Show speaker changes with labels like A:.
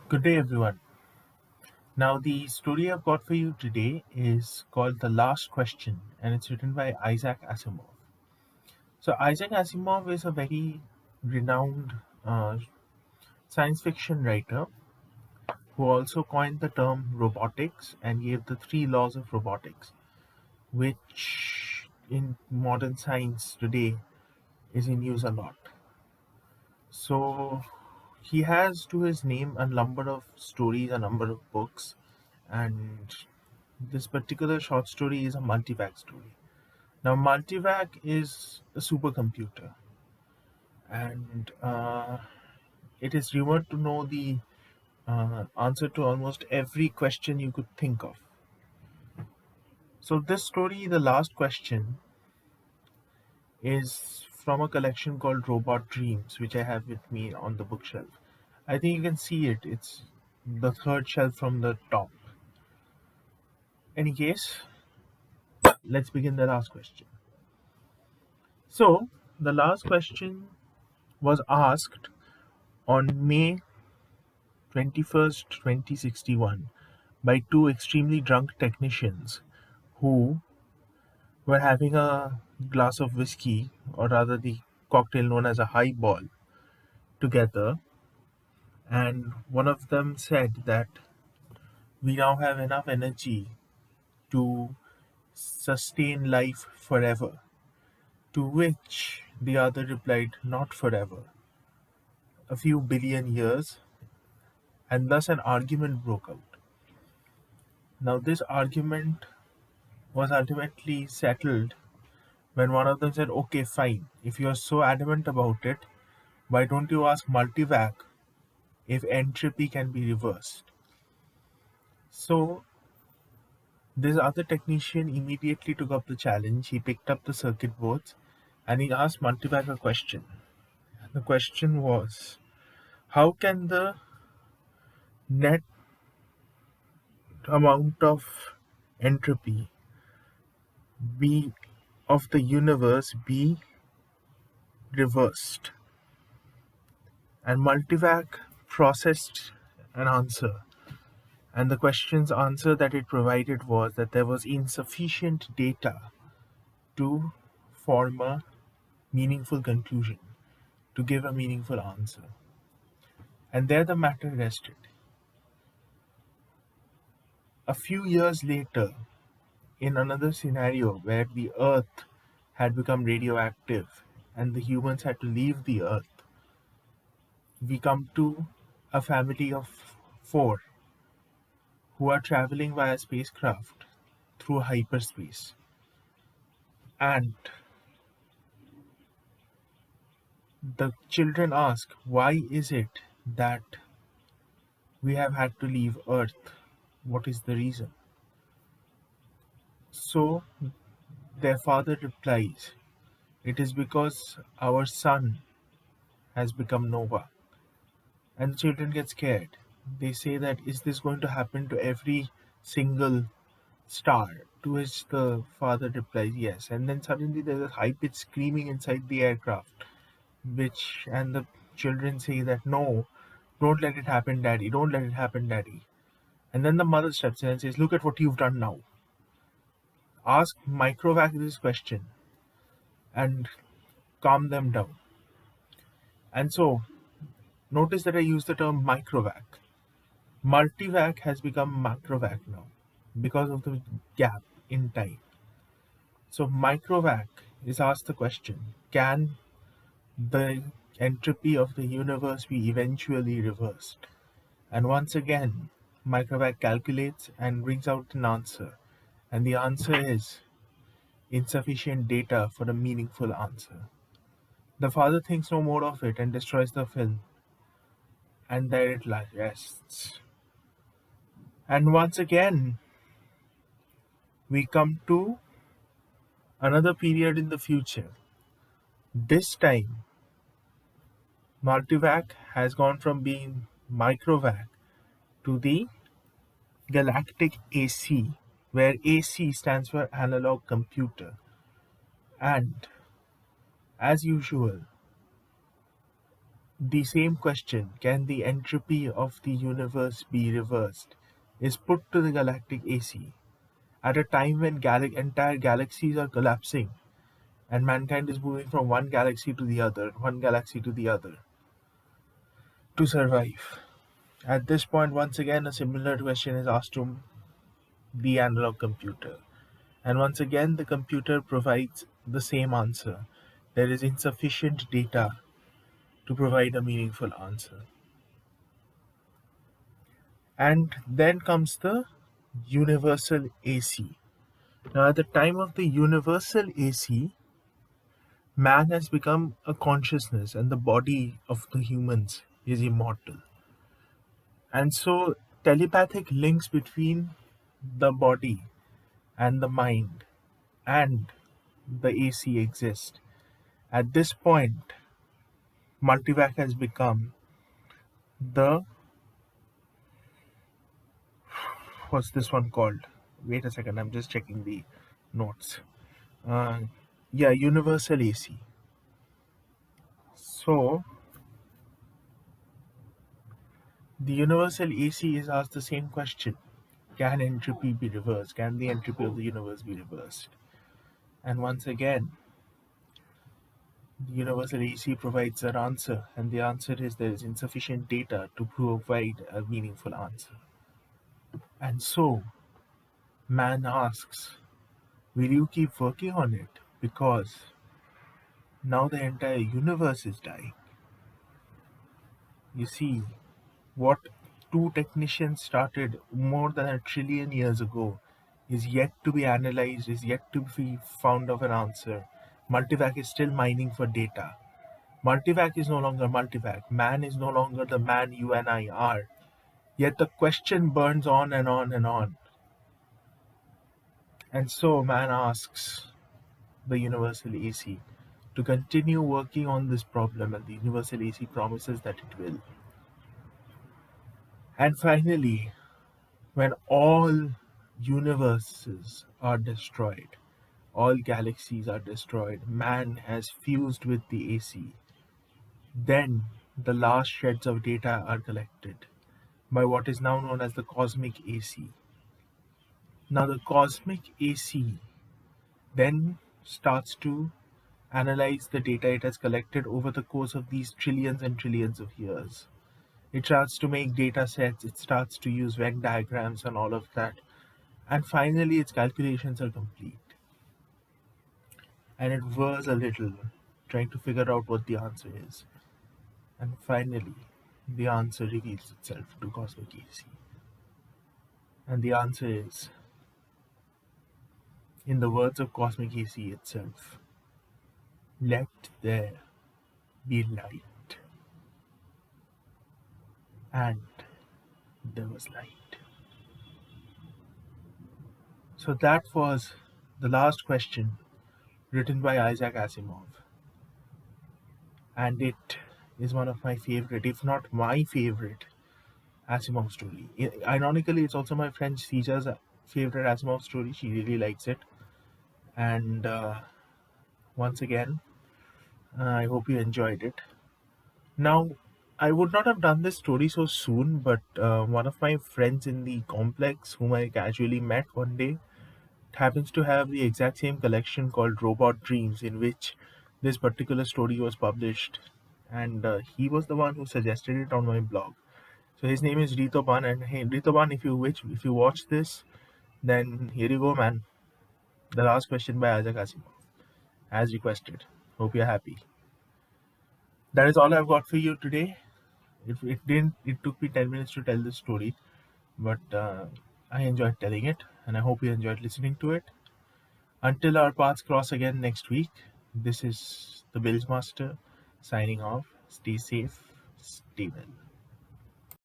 A: Good day, everyone. Now, the story I've got for you today is called The Last Question, and it's written by Isaac Asimov. So, Isaac Asimov is a very renowned uh, science fiction writer who also coined the term robotics and gave the three laws of robotics, which in modern science today is in use a lot. So, he has to his name a number of stories, a number of books, and this particular short story is a multivac story. Now, multivac is a supercomputer, and it is rumored to know the answer to almost every question you could think of. So, this story, The Last Question, is from a collection called Robot Dreams, which I have with me on the bookshelf. I think you can see it, it's the third shelf from the top. Any case, let's begin the last question. So, the last question was asked on May 21st, 2061, by two extremely drunk technicians who were having a glass of whiskey, or rather the cocktail known as a highball, together. And one of them said that we now have enough energy to sustain life forever. To which the other replied, not forever, a few billion years, and thus an argument broke out. Now, this argument was ultimately settled when one of them said, okay, fine, if you're so adamant about it, why don't you ask multivac if entropy can be reversed? So, this other technician immediately took up the challenge. He picked up the circuit boards and he asked multivac a question. The question was, how can the net amount of entropy be of the universe be reversed? And multivac processed an answer, and the question's answer that it provided was that there was insufficient data to form a meaningful conclusion, to give a meaningful answer. And there the matter rested. A few years later, in another scenario where the Earth had become radioactive and the humans had to leave the Earth, we come to a family of four who are traveling via spacecraft through hyperspace. And the children ask, why is it that we have had to leave Earth? What is the reason? So their father replies, it is because our sun has become nova. And the children get scared. They say that, is this going to happen to every single star? To which the father replies, yes. And then suddenly there's a high pitched screaming inside the aircraft, and the children say that, no, don't let it happen, daddy, don't let it happen, daddy. And then the mother steps in and says, look at what you've done now. Ask Microvac this question and calm them down. And so, notice that I use the term microvac. Multivac has become macrovac now because of the gap in time. So, microvac is asked the question, can the entropy of the universe be eventually reversed? And once again, microvac calculates and brings out an answer. And the answer is insufficient data for a meaningful answer. The father thinks no more of it and destroys the film, and there it rests. And once again, we come to another period in the future. This time, multivac has gone from being microvac to the galactic AC, where AC stands for analog computer. And as usual, The same question, can the entropy of the universe be reversed, is put to the galactic AC at a time when entire galaxies are collapsing and mankind is moving from one galaxy to the other, one galaxy to the other, to survive. At this point, once again, a similar question is asked to the analog computer. And once again, the computer provides the same answer. There is insufficient data to provide a meaningful answer. And then comes the universal AC. Now, at the time of the universal AC, man has become a consciousness, and the body of the humans is immortal. And so, telepathic links between the body and the mind and the AC exist. At this point, multivac has become the, what's this one called? Wait a second, I'm just checking the notes. Uh, yeah, universal AC. So, the universal AC is asked the same question. Can entropy be reversed? Can the entropy of the universe be reversed? And once again, the universal AC provides an answer, and the answer is there is insufficient data to provide a meaningful answer. And so, man asks, will you keep working on it? Because now the entire universe is dying. You see, what two technicians started more than a trillion years ago is yet to be analyzed, is yet to be found of an answer. Multivac is still mining for data. Multivac is no longer multivac. Man is no longer the man you and I are. Yet the question burns on and on and on. And so man asks the universal AC to continue working on this problem, and the universal AC promises that it will. And finally, when all universes are destroyed, all galaxies are destroyed, man has fused with the AC, then the last shreds of data are collected by what is now known as the cosmic AC. Now, the cosmic AC then starts to analyze the data it has collected over the course of these trillions and trillions of years. It starts to make data sets, it starts to use Venn diagrams and all of that. And finally, its calculations are complete. And it whirs a little, trying to figure out what the answer is. And finally, the answer reveals itself to cosmic AC. And the answer is, in the words of cosmic AC itself, let there be light. And there was light. So that was the last question written by Isaac Asimov. And it is one of my favorite, if not my favorite, Asimov story. Ironically, it's also my friend Sija's favorite Asimov story. She really likes it. And once again, I hope you enjoyed it. Now, I would not have done this story so soon, but one of my friends in the complex, whom I casually met one day, happens to have the exact same collection called Robot Dreams, in which this particular story was published. And he was the one who suggested it on my blog. So his name is Ritoban, and hey, Ritoban, if you watch this, then here you go, man. The last question by Isaac Asimov, as requested. Hope you're happy. That is all I've got for you today. If it didn't, it took me 10 minutes to tell this story, but I enjoyed telling it, and I hope you enjoyed listening to it. Until our paths cross again next week, this is the Bills Master signing off. Stay safe, stay well.